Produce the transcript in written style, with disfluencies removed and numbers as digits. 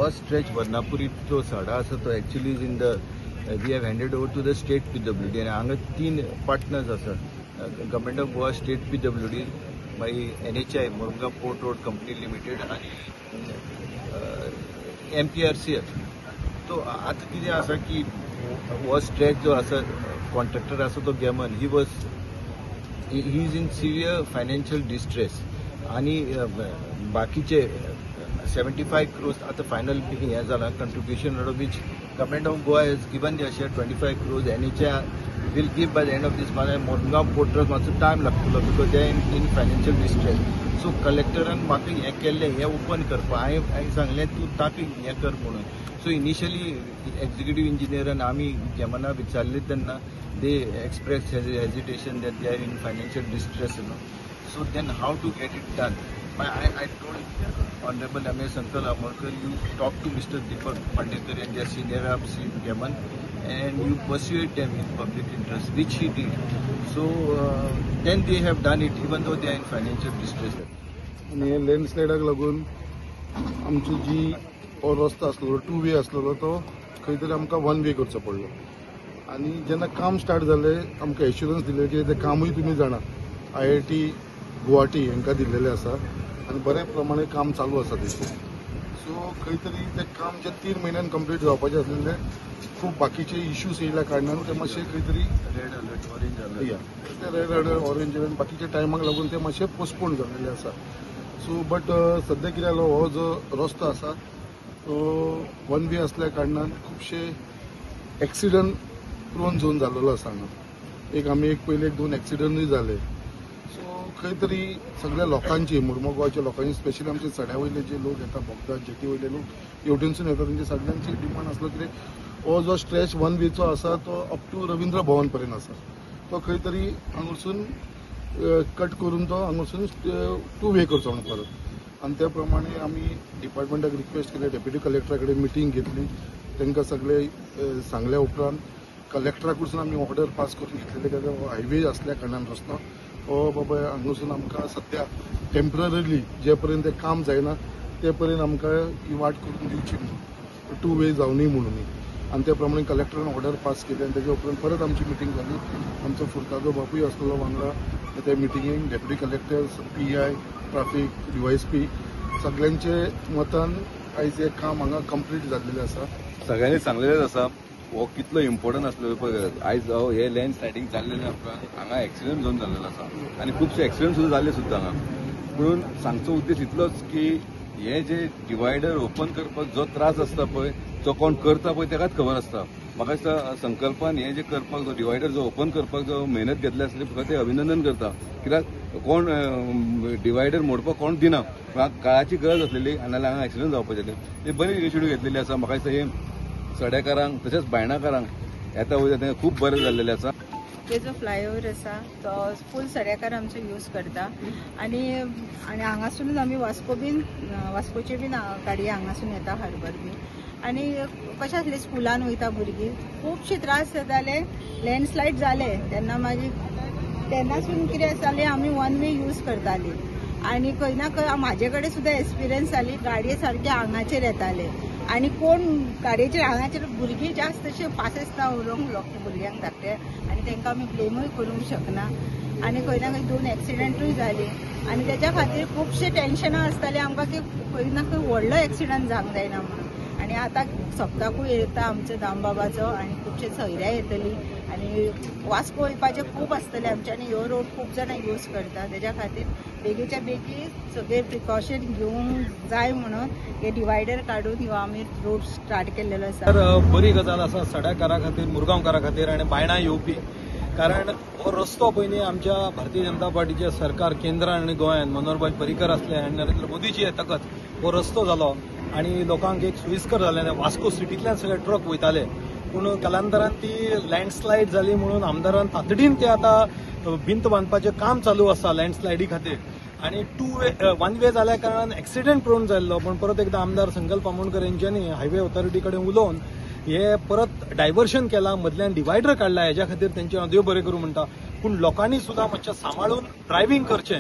हो स्ट्रेच वर्नापुरी जो साडा आसा तो actually is in the we have handed over to the state PWD आणि हांगा 3 पार्टनर्स आसा government of Goa state PWD मागीर NHI Mormugao port road company limited आणि MPRCL. तो आता कितें आसा की हो स्ट्रेच जो आसा कॉन्ट्रॅक्टर आसा तो gammon he is in severe financial distress आणि बाकीचे 75 crores आता फायनल हे झाला contribution out of which government of Goa has given the अशें 25 crores NHI will give by the end of this month. Mormgaon Port Trust मातसो time लागतलो because they in financial distress. So कलेक्टरान म्हाका हें केल्लें हें ओपन करपा हांवें सांगलें तूं ताका हें कर म्हणून. सो इनिशियली एक्झिक्युटीव इंजिनियरान आमी गेमना विचारलें तेन्ना they express hesitation that they are in financial distress so then have to get it done. I told Honorable M.A. Sankal Amolkar, you talk to Mr. Deepak Pandekar and their senior ups in Yemen and you persuade them in public interest, which he did. So then they have done it even though they are in financial distress. आणि लँडस्लायडाक लागून आमची जी रस्तो आसलो 2 वे आसलो तो खंय तरी आमकां 1 वे करचो पडलो. आणि जेन्ना काम स्टार्ट जालें आमकां एश्युरन्स दिलें की तें कामूय तुमी जाणा IIT गुवाहाटी हांकां दिल्लेलें आसा आणि बऱ्या प्रमाणे काम चालू आसा तेचें. सो खंय तरी तें काम जे 3 म्हयन्यान कंप्लीट जावपाचें आसलेलें खूब बाकीचे इश्यूज येयल्या कारणान ते मातशें खंय तरी रेड अलर्ट ऑरेंज अलर्ट ते रेड अलर्ट ऑरेंज अलर्ट बाकीच्या टायमाक लागून ते मातशें पोस्टपोन जाल्लेले आसा. सो बट सद्या कितें जालो हो जो रस्तो आसा तो 1 वे असल्या कारणान खुबशे एक्सिडंट प्रोन झोन जाल्लो आसा हांगा. आमी पयले 2 एक्सिडंटूय जाले. खंय तरी सगळ्या लोकांची मुरमगांव गोवाच्या लोकांची स्पेशली आमचे सड्या वयले जे लोक येतात बोगदा जेटी वयले लोक हेवटेनसून येतात तेंचे सगळ्यांची डिमांड आसलो की हो जो स्ट्रेच 1 वेचो आसा तो अप टू रविंद्र भवन पर्यंत आसा. तो खंय तरी हांगसून कट करून तो हांगसून 2 वे करचो म्हणून परत. आणि त्या प्रमाणे आमी डिपार्टमेंटाक रिक्वेस्ट केले डेप्युटी कलेक्टरा कडेन मिटींग घेतली तांकां सगळे सांगल्या उपरांत कलेक्टरा कडसून आमी ऑर्डर पास करून घेतलेले कित्याक हायवे असल्या कारणान रस्तो हो बाबा हांगसून आमकां सद्या टेम्पररीली जे पर्यंत काम जायना ते पर्यंत आमकां ही वाट करून दिवची 2 वे जावनी म्हणून. आणि त्या प्रमाणे कलेक्टरान ऑर्डर पास केली आणि ताजे उपरांत परत आमची मिटींग जाली. आमचो फुर्तादो बापूय आसलो वांगडा त्या मिटींगेक deputy collector PI traffic DYSP सगळ्यांचे मतान आयज हे काम हांगा कंप्लीट जाल्लेलें आसा. सगळ्यांनी सांगलेलेच आसा हो कितलो इम्पॉर्टंट आसलो पळय. आयज हे लँड स्लायडींग जाल्लेलें उपरांत हांगा एक्सिडंट झोन जाल्लेलो आसा आनी खुबशे एक्सिडंट सुद्दां जाल्ले सुद्दां हांगा. म्हणून सांगचो उद्देश इतलोच की हे जे डिवायडर ओपन करपाक जो त्रास आसता पळय जो कोण करता पळय ताकाच खबर आसता. म्हाका दिसता संकल्पान हे जे करपाक जो डिवायडर जो ओपन करपाक जो मेहनत घेतली आसली तुका ते अभिनंदन करता. कित्याक कोण डिवायडर मोडपाक कोण दिना काळाची गरज आसलेली आनी नाल्यार हांगा एक्सिडंट जावपाचे ते बरी इनिशिएटीव घेतलेली आसा. म्हाका दिसता हे सड्याकारांक तशेंच बायणाकारांक येता वयता खूब बरें जाल्लेलें आसा. ते जो फ्लायओव्हर आसा तो फूल सड्याकार आमचो यूज करता आणि हांगासूनच आमी वास्कोचे बीन गाडी हांगासून येता हार्बर बी. आणि कशें आसलें स्कुलान वयता भुरगीं खुबशे त्रास जाताले लँडस्लायड जाले तेन्नासून कितें जालें आमी 1 वे यूज करताली आणि खंय ना खंय म्हाजे कडेन सुद्दां एक्सपिरियन्स जाली गाडये सारके हांगाचेर येताले आणि कोण गाडयेचेर हांगाचेर भुरगीं जास्त अशें पासेस ना उलोवंक भुरग्यांक धाकटे आणि तांकां आमी ब्लेमूय करूंक शकना. आणि खंय ना खंय 2 एक्सिडंटूय जाली आणि त्याच्या खातीर खुबशे टेन्शनां आसताले आमकां की खंय ना खंय व्हडलो एक्सिडंट जावंक जायना म्हणून. आणि आतां सप्ताकूय येता आमचो दामबाबाचो आणि खुबशे सयऱ्या येतली आणि वास्को वयपाचें खूब आसतलें आमचे आनी ह्यो रोड खूब जाणां यूज करता. तेज्या खातीर बेगीच्या बेगी सगळे प्रिकॉशन घेवंक जाय म्हणून हे डिवायडर काडून ह्यो आमी रोड स्टार्ट केल्लेलो आसा. तर बरी गजाल आसा सड्याकारा खातीर मुरगांवकारा खातीर आनी बायणां येवपी. कारण हो रस्तो पयलीं आमच्या भारतीय जनता पार्टीचे सरकार केंद्रान आनी गोंयांत मनोहरभाई पर्रीकर आसले आनी नरेंद्र मोदीची येतकच हो रस्तो जालो आणि लोकांक एक सुविस्कर जालें. वास्को सिटींतल्यान सगळे ट्रक वयताले पूण कालांतरान ती लँडस्लायड जाली म्हणून आमदारान तातडीन ते आतां भिंत बांदपाचें काम चालू आसा लँडस्लायडी खातीर. आणि 1 वे जाल्या कारणान एक्सिडंट प्रोन जाल्लो. पण परत एकदा आमदार संकल्प आमोणकर यांच्यांनी हायवे ऑथॉरिटी कडेन उलोवन हे परत डायव्हर्शन केला मदल्यान डिवायडर काडला. हेज्या खातीर तेंचे देव बरें करूं म्हणटा. पूण लोकांनी सुद्दां मातशें सांबाळून ड्रायव्हिंग करचें